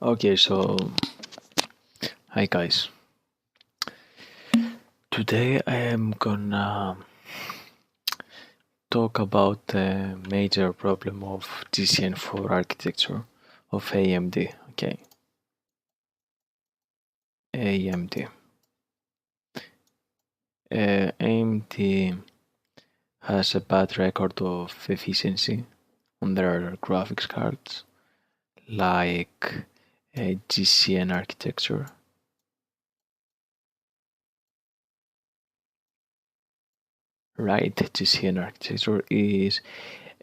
Okay, so hi guys. Today I am gonna talk about the major problem of GCN4 architecture of AMD. Okay, AMD. AMD has a bad record of efficiency on their graphics cards, like a GCN architecture. Right, GCN architecture is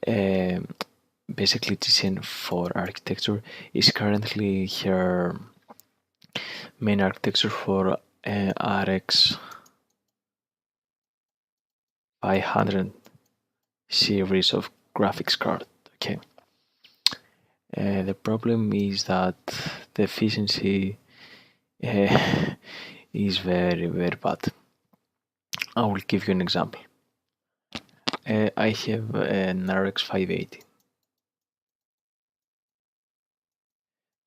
basically GCN4 architecture is currently her main architecture for RX 500 series of graphics card. Okay, the problem is that the efficiency is very bad. I will give you an example. I have an RX 580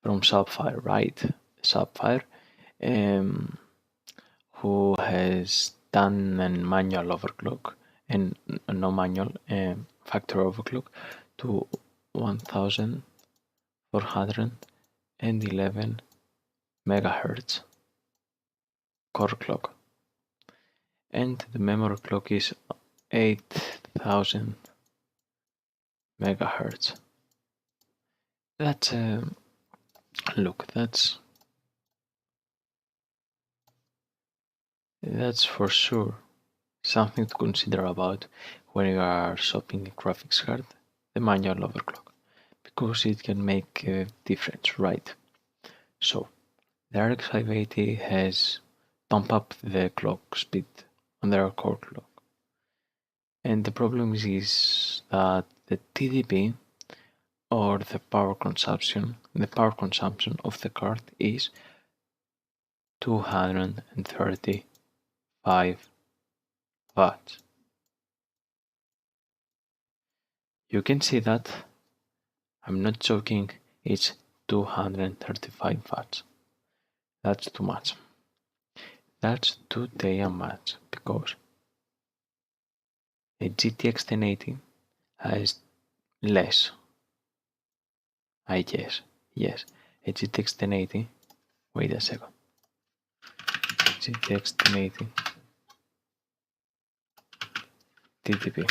from Sapphire, right? Sapphire, who has done a manual overclock and no manual factory overclock to 1411 megahertz core clock, and the memory clock is 8000 megahertz. That's look, that's for sure something to consider about when you are shopping a graphics card, the manual overclock, because it can make a difference, right? So the RX 580 has pumped up the clock speed on their core clock, and the problem is that the TDP, or the power consumption of the card is 235 watts. You can see that I'm not joking, it's 235 watts. That's too much. That's too damn much, because a GTX 1080 has less, I guess. Yes, a GTX 1080. Wait a second. GTX 1080 TDP.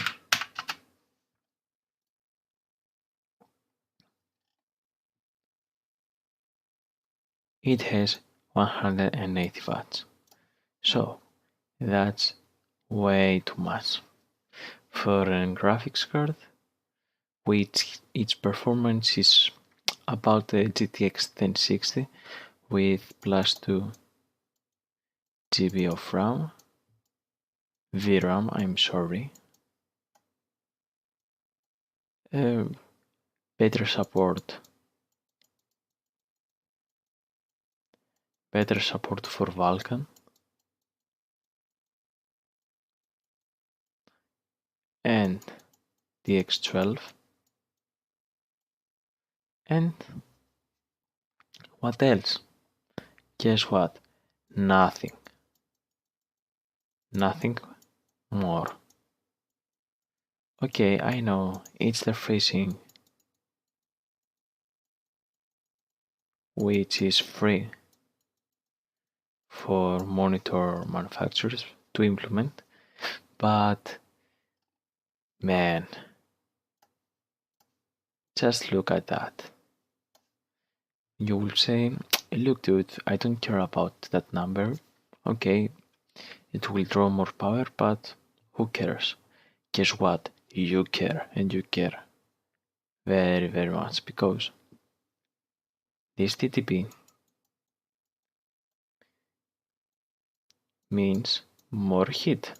It has 180 watts. So that's way too much for a graphics card, which its performance is about the GTX 1060 with plus 2 GB of RAM, VRAM, I'm sorry. Better support for Vulkan, and DX12, and what else? Guess what? Nothing more. Okay, I know, it's the freezing, which is free for monitor manufacturers to implement, but man, just look at that. You will say, look dude, I don't care about that number. Okay, it will draw more power, but who cares? Guess what? You care, and you care very much, because this TTP means more heat.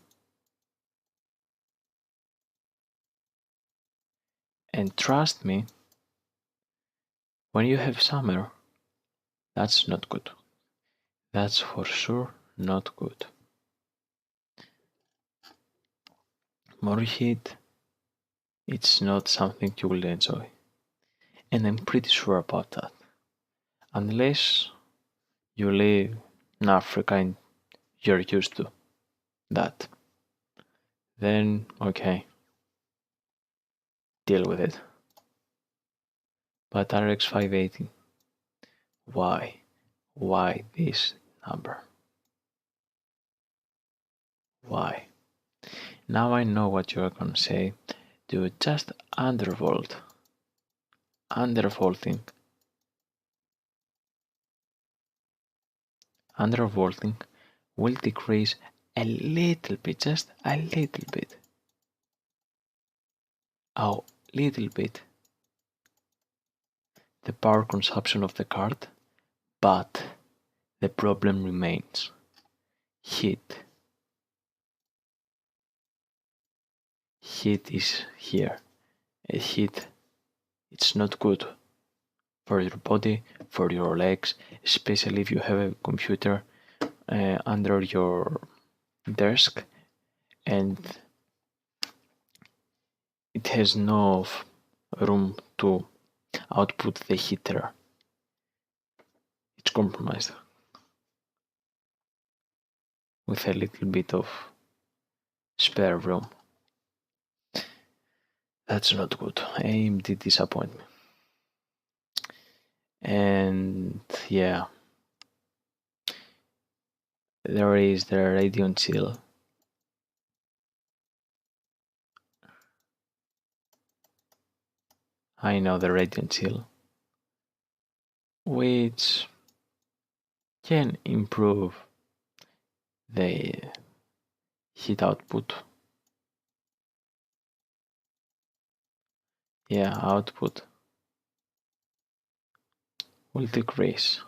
And trust me, when you have summer, that's not good. That's for sure not good. More heat, it's not something you will enjoy. And I'm pretty sure about that. unless you live in Africa and you're used to that, then okay, deal with it. But RX 580, why? Why this number? Why? Now I know what you're gonna say. Dude, just undervolt. Undervolting. Undervolting will decrease a little bit, just a little bit. Oh, little bit. The power consumption of the card, but the problem remains. Heat. Heat is here. A heat, it's not good for your body, for your legs, especially if you have a computer under your desk and it has no room to output the heater. It's compromised with a little bit of spare room. That's not good. AMD disappoint me. And yeah, there is the Radeon Chill. I know the Radeon Chill, which can improve the heat output. Yeah, output will decrease.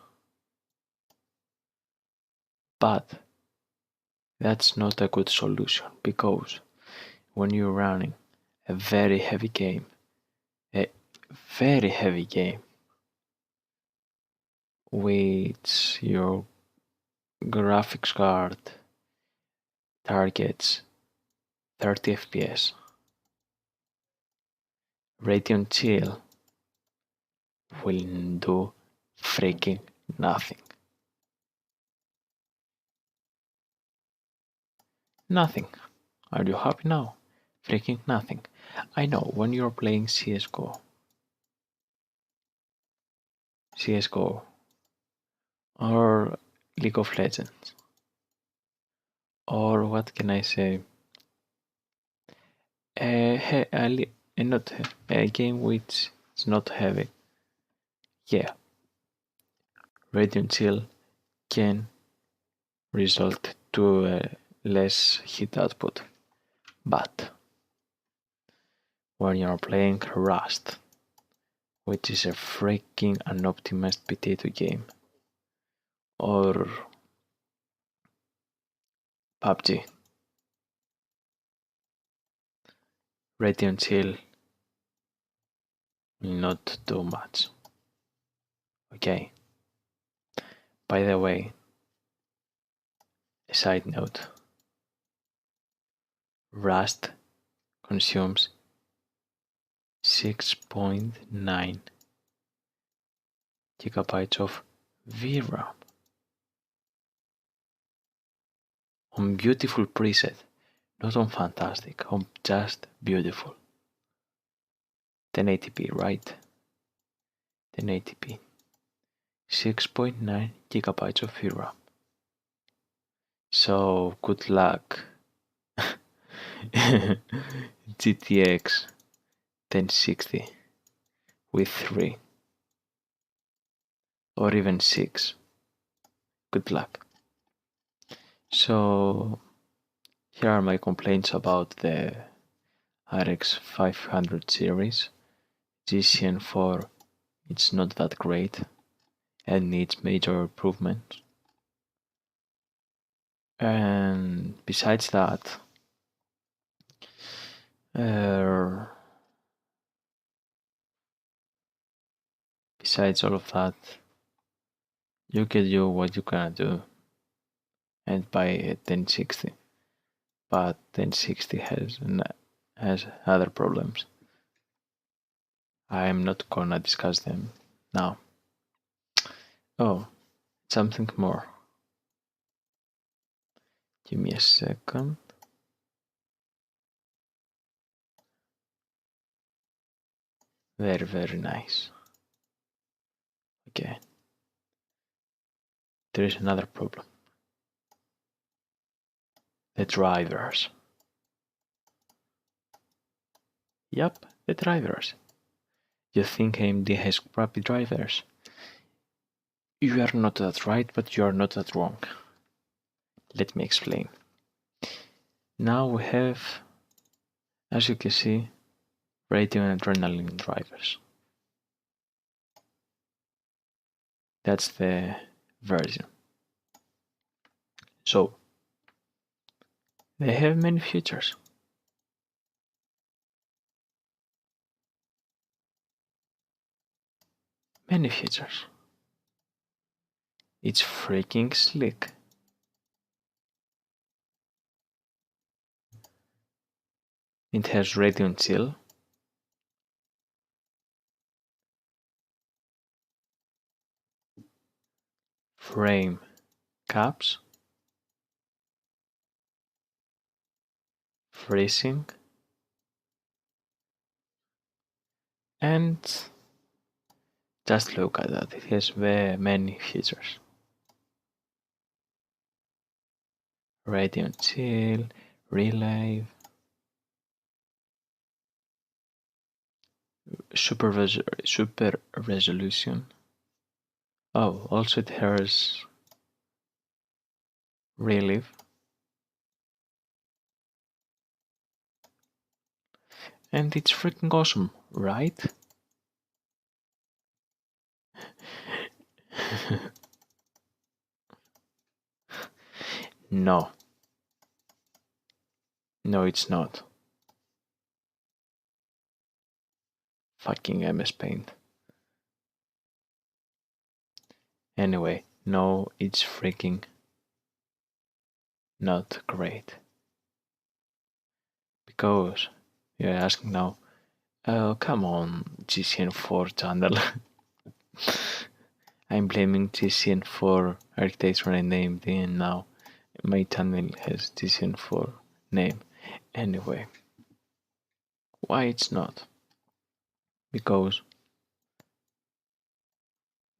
But that's not a good solution because when you're running a very heavy game, which your graphics card targets 30 FPS, Radeon Chill will do freaking nothing. Nothing. Are you happy now? Freaking nothing. I know when you're playing CSGO, or League of Legends, or what can I say? Not a game which is not heavy. Yeah, Radeon Chill can result to less heat output, but when you're playing Rust, which is a freaking unoptimized potato game, or PUBG, Radeon Chill will not do much. Okay. By the way, a side note, Rust consumes 6.9 gigabytes of VRAM on beautiful preset, not on fantastic, on just beautiful. 1080p, right? 1080p. 6.9 gigabytes of VRAM. So good luck. GTX 1060 with 3 or even 6. Good luck. So here are my complaints about the RX 500 series. GCN4, it's not that great and needs major improvement. And besides that, besides all of that, you can do what you can do and buy a 1060. But 1060 has other problems. I am not gonna discuss them now. Oh, something more. Give me a second. Very, very nice. Okay. There is another problem. The drivers. Yup, the drivers. You think AMD has crappy drivers? You are not that right, but you are not that wrong. Let me explain. Now we have, as you can see, Radeon and Adrenaline drivers. That's the version. So, they have many features. Many features. It's freaking slick. It has Radeon Chill, frame caps, freezing, and just look at that, it has very many features. Radeon Chill, Relay, super resolution. Oh, also it has Relief. And it's freaking awesome, right? No. No, it's not. Fucking MS Paint. Anyway, no, it's freaking not great. Because you're asking now, oh, come on, GCN4 channel. I'm blaming GCN4 architecture and AMD, and now my channel has GCN4 name. Anyway, why it's not? Because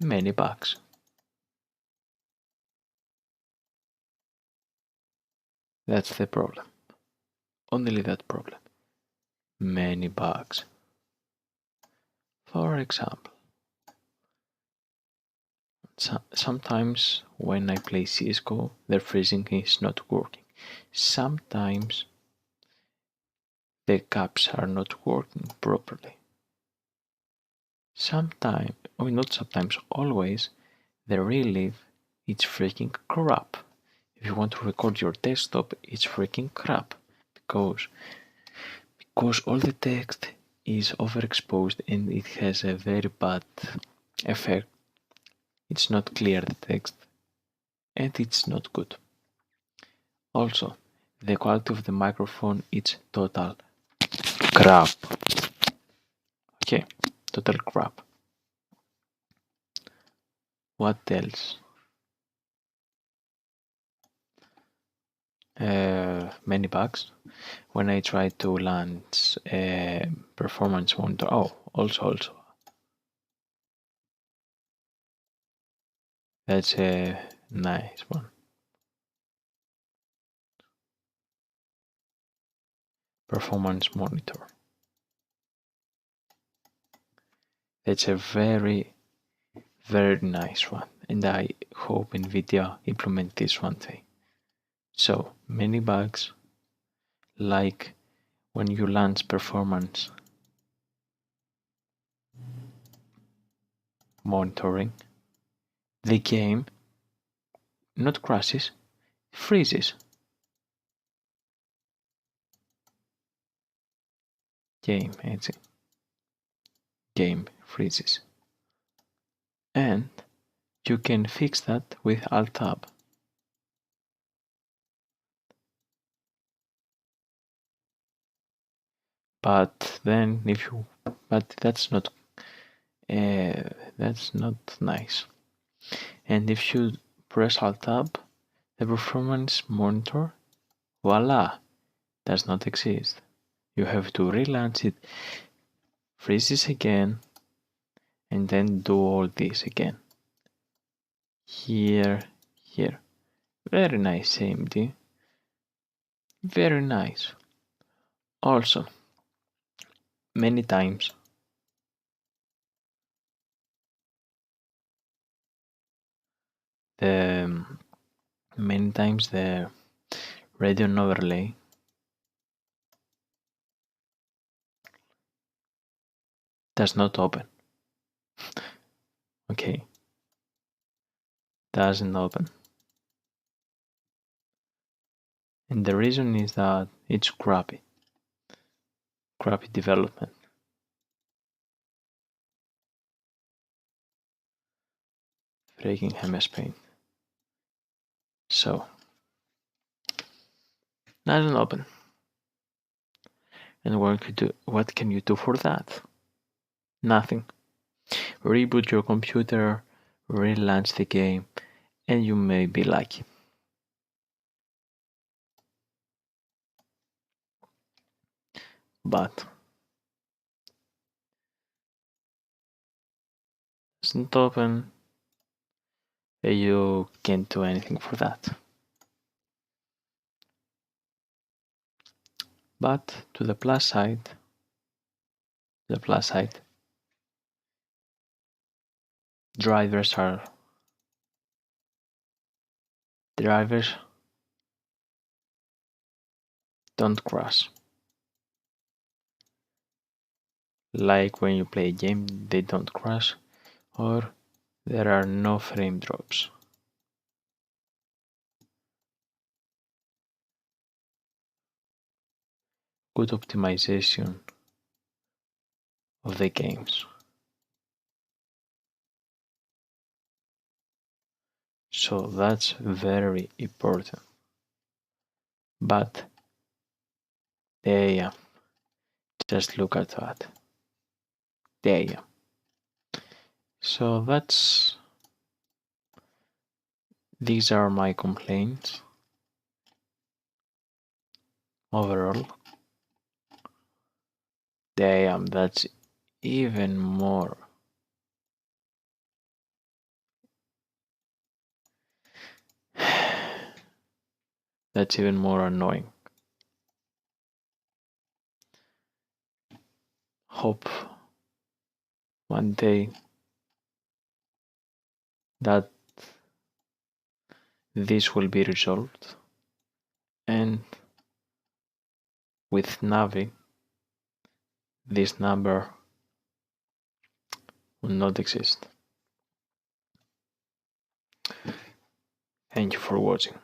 many bugs. That's the problem. Only that problem. Many bugs. For example, sometimes when I play CSGO, the freezing is not working. Sometimes the caps are not working properly. Sometimes, or not sometimes, always, the relief is freaking crap. If you want to record your desktop, it's freaking crap. Because all the text is overexposed and it has a very bad effect. It's not clear, the text, and it's not good. Also, the quality of the microphone is total crap. Okay, total crap. What else? Many bugs. When I try to launch a performance monitor. Oh, also. That's a nice one. Performance monitor. That's a very, very nice one. And I hope NVIDIA implement this one day. So, many bugs, like when you launch performance monitoring, the game not crashes, freezes. Game freezes. And you can fix that with Alt Tab. But then that's not nice. And if you press Alt Tab, the performance monitor, voila, does not exist. You have to relaunch it, freezes again, and then do all this again. Here. Very nice, AMD. Very nice. Also, many times the Radeon overlay does not open. Okay, doesn't open. And the reason is that it's crappy development. Freaking MS Paint. So, doesn't open. And what can you do for that? Nothing. Reboot your computer, relaunch the game, and you may be lucky. But doesn't open, and you can't do anything for that. But to the plus side, drivers don't crash. Like when you play a game, they don't crash, or there are no frame drops. Good optimization of the games. So that's very important. But yeah, just look at that. Yeah. So these are my complaints overall. Damn, that's even more. That's even more annoying. Hope one day that this will be resolved, and with Navi this number will not exist. Thank you for watching.